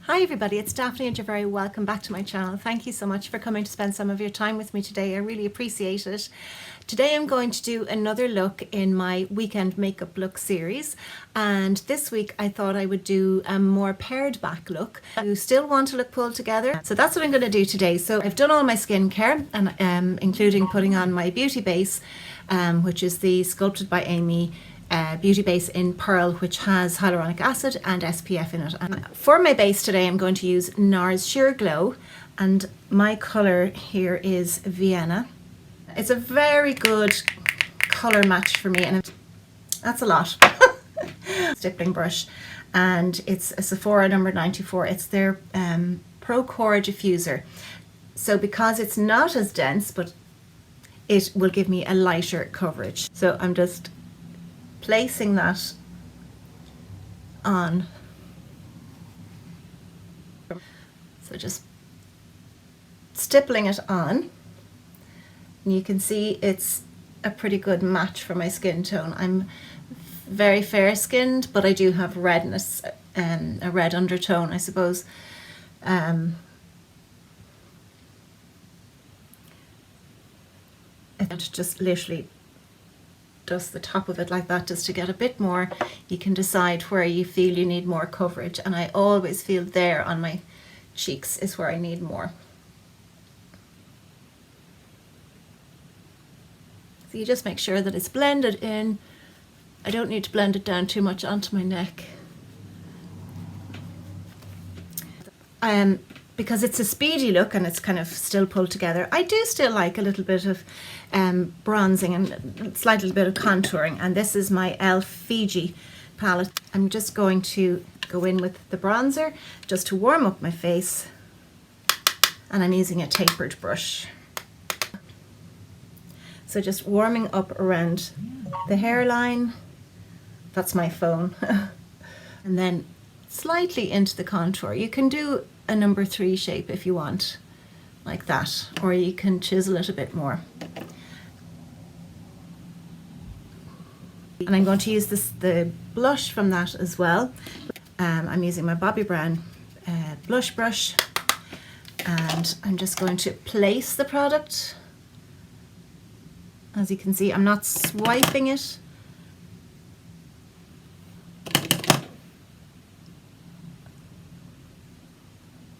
Hi everybody, it's Daphne and you're very welcome back to my channel. Thank you so much for coming to spend some of your time with me today. I really appreciate it. Today I'm going to do another look in my weekend makeup look series, and this week I thought I would do a more pared back look. You still want to look pulled together, so that's what I'm going to do today. So I've done all my skincare, and including putting on my beauty base, which is the Sculpted by Aimee beauty base in Pearl, which has hyaluronic acid and SPF in it. And for my base today I'm going to use Nars Sheer Glow, and my colour here is Vienna. It's a very good colour match for me, and that's a lot. Stippling brush, and it's a Sephora number 94. It's their Pro Core diffuser, so because it's not as dense, but it will give me a lighter coverage. So I'm just placing that on. So just stippling it on, and you can see it's a pretty good match for my skin tone. I'm very fair skinned, but I do have redness, a red undertone, I suppose. And just literally dust the top of it like that, just to get a bit more. You can decide where you feel you need more coverage, and I always feel there on my cheeks is where I need more. So you just make sure that it's blended in. I don't need to blend it down too much onto my neck. Because it's a speedy look and it's kind of still pulled together, I do still like a little bit of bronzing and a slight little bit of contouring, and this is my Fiji palette. I'm just going to go in with the bronzer just to warm up my face, and I'm using a tapered brush. So just warming up around the hairline, that's my phone, and then slightly into the contour. You can do a number 3 shape if you want, like that, or you can chisel it a bit more. And I'm going to use the blush from that as well. I'm using my Bobbi Brown blush brush, and I'm just going to place the product. As you can see, I'm not swiping it.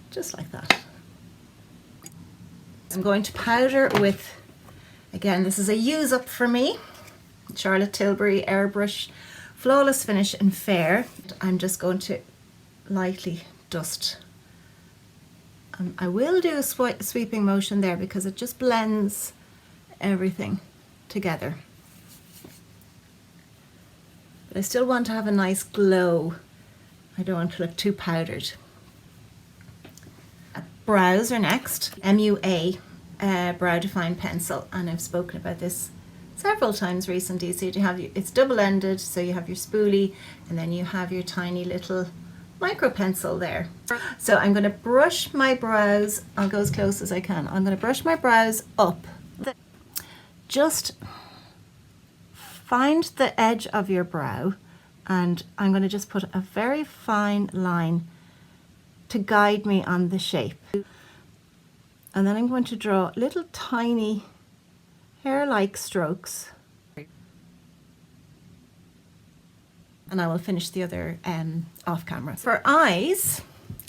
Just like that. I'm going to powder with, again, this is a use up for me, Charlotte Tilbury Airbrush Flawless Finish in Fair. I'm just going to lightly dust. I will do a sweeping motion there because it just blends everything together. But I still want to have a nice glow. I don't want to look too powdered. Brows are next. MUA Brow Define Pencil, and I've spoken about this several times recently. So you have it's double-ended, so you have your spoolie and then you have your tiny little micro pencil there. So I'm going to brush my brows. I'll go as close as I can. I'm going to brush my brows up. Just find the edge of your brow, and I'm going to just put a very fine line to guide me on the shape. And then I'm going to draw little tiny hair-like strokes, and I will finish the other off camera. For eyes,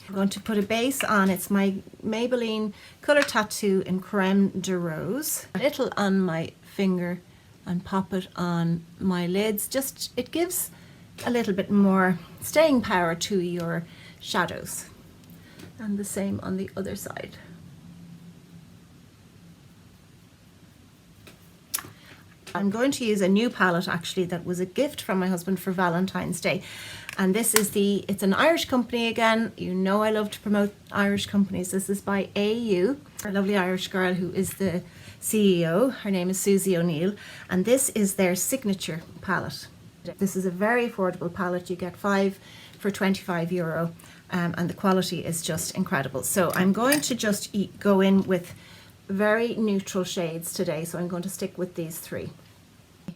I'm going to put a base on. It's my Maybelline Colour Tattoo in Creme de Rose. A little on my finger and pop it on my lids. Just, it gives a little bit more staying power to your shadows. And the same on the other side. I'm going to use a new palette actually that was a gift from my husband for Valentine's Day, and this is it's an Irish company again. You know I love to promote Irish companies. This is by AYU, a lovely Irish girl who is the CEO. Her name is Susie O'Neill, and this is their signature palette. This is a very affordable palette. You get 5 for €25, and the quality is just incredible. So I'm going to just go in with very neutral shades today, so I'm going to stick with these 3.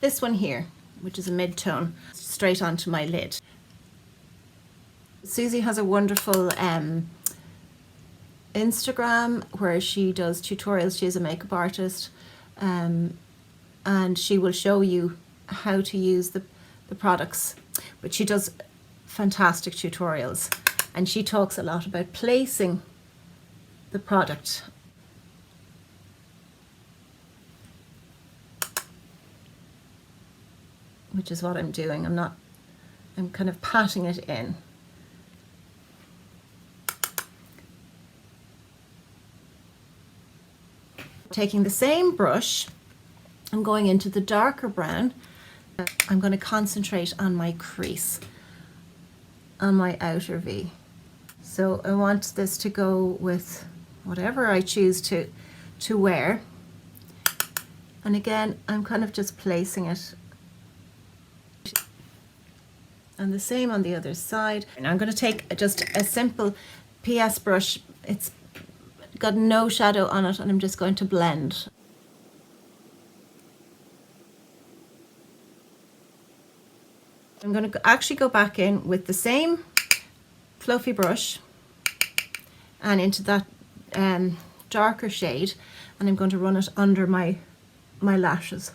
This one here, which is a mid-tone, straight onto my lid. Susie has a wonderful Instagram where she does tutorials. She is a makeup artist, and she will show you how to use the products, but she does fantastic tutorials, and she talks a lot about placing the product. Which is what I'm doing. I'm kind of patting it in. Taking the same brush, I'm going into the darker brown. I'm going to concentrate on my crease, on my outer V. So I want this to go with whatever I choose to wear. And again, I'm kind of just placing it. And the same on the other side. And I'm going to take just a simple PS brush. It's got no shadow on it, and I'm just going to blend. I'm going to actually go back in with the same fluffy brush and into that darker shade, and I'm going to run it under my lashes.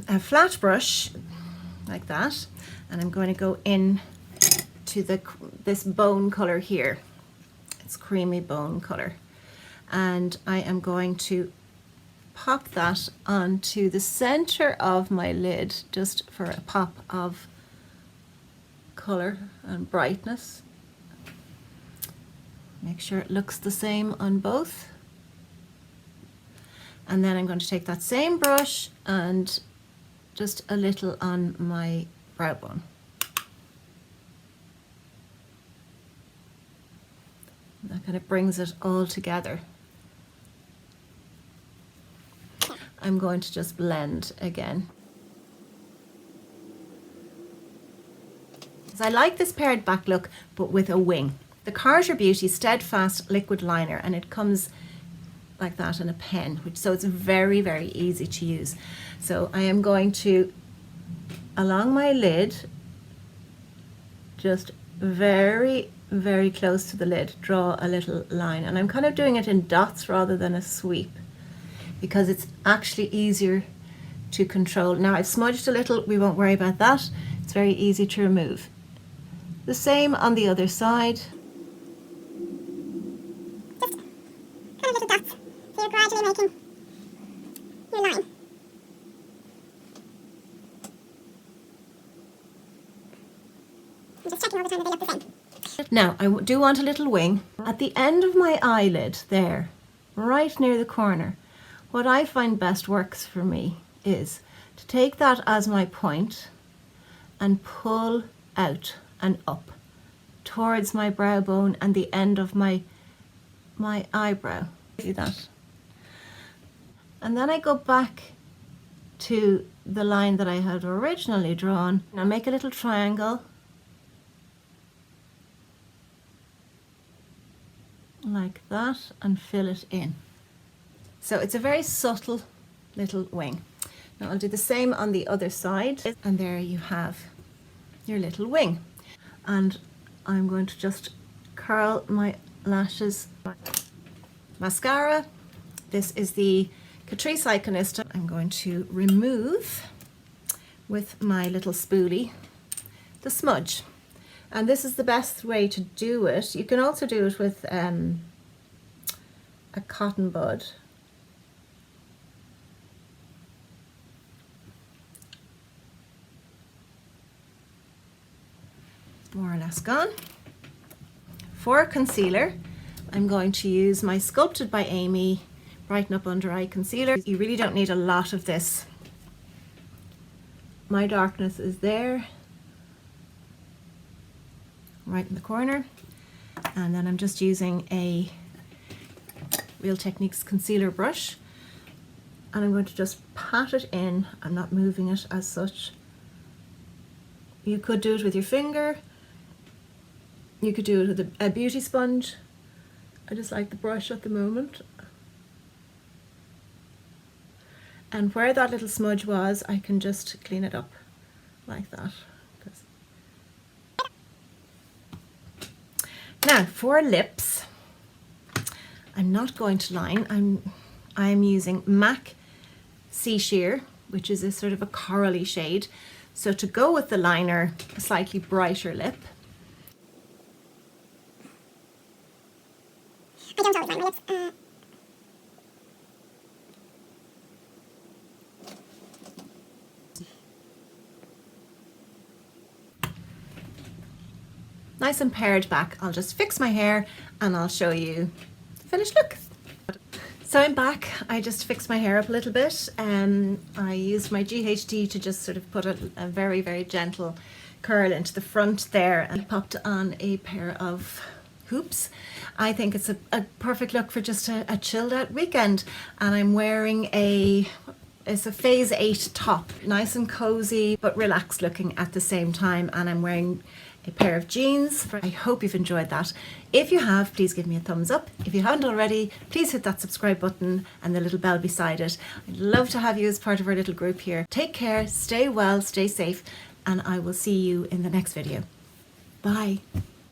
A flat brush like that, and I'm going to go in to this bone color here. It's creamy bone color, and I am going to pop that onto the center of my lid just for a pop of color and brightness. Make sure it looks the same on both. And then I'm going to take that same brush and just a little on my brow bone. That kind of brings it all together. I'm going to just blend again. So I like this pared back look, but with a wing. The Carter Beauty Steadfast liquid liner, and it comes like that in a pen, so it's very, very easy to use. So I am going to, along my lid, just very, very close to the lid, draw a little line, and I'm kind of doing it in dots rather than a sweep, because it's actually easier to control. Now I've smudged a little, we won't worry about that. It's very easy to remove. The same on the other side. Just kind of little dots. So you're gradually making your line. I'm just checking all the time that they look the same. Now I do want a little wing. At the end of my eyelid there, right near the corner, what I find best works for me is to take that as my point and pull out and up towards my brow bone and the end of my eyebrow. See that? And then I go back to the line that I had originally drawn. Now make a little triangle like that and fill it in. So it's a very subtle little wing. Now I'll do the same on the other side, and there you have your little wing. And I'm going to just curl my lashes. Mascara, this is the Catrice Eyeconista. I'm going to remove with my little spoolie the smudge, and this is the best way to do it. You can also do it with a cotton bud. More or less gone. For concealer, I'm going to use my Sculpted by Aimee Brighten Up Under Eye Concealer. You really don't need a lot of this. My darkness is there, right in the corner. And then I'm just using a Real Techniques concealer brush, and I'm going to just pat it in. I'm not moving it as such. You could do it with your finger. You could do it with a beauty sponge. I just like the brush at the moment. And where that little smudge was, I can just clean it up like that. Now for lips, I'm not going to line. I'm using MAC Sea Sheer, which is a sort of a corally shade. So to go with the liner, a slightly brighter lip. I don't always line my lips. Nice and pared back. I'll just fix my hair and I'll show you the finished look. So I'm back. I just fixed my hair up a little bit. I used my GHD to just sort of put a very, very gentle curl into the front there, and popped on a pair of hoops. I think it's a perfect look for just a chilled out weekend. And I'm wearing it's a phase 8 top, nice and cozy but relaxed looking at the same time, and I'm wearing a pair of jeans. I hope you've enjoyed that. If you have, please give me a thumbs up. If you haven't already, please hit that subscribe button and the little bell beside it. I'd love to have you as part of our little group here. Take care, stay well, stay safe, and I will see you in the next video. Bye.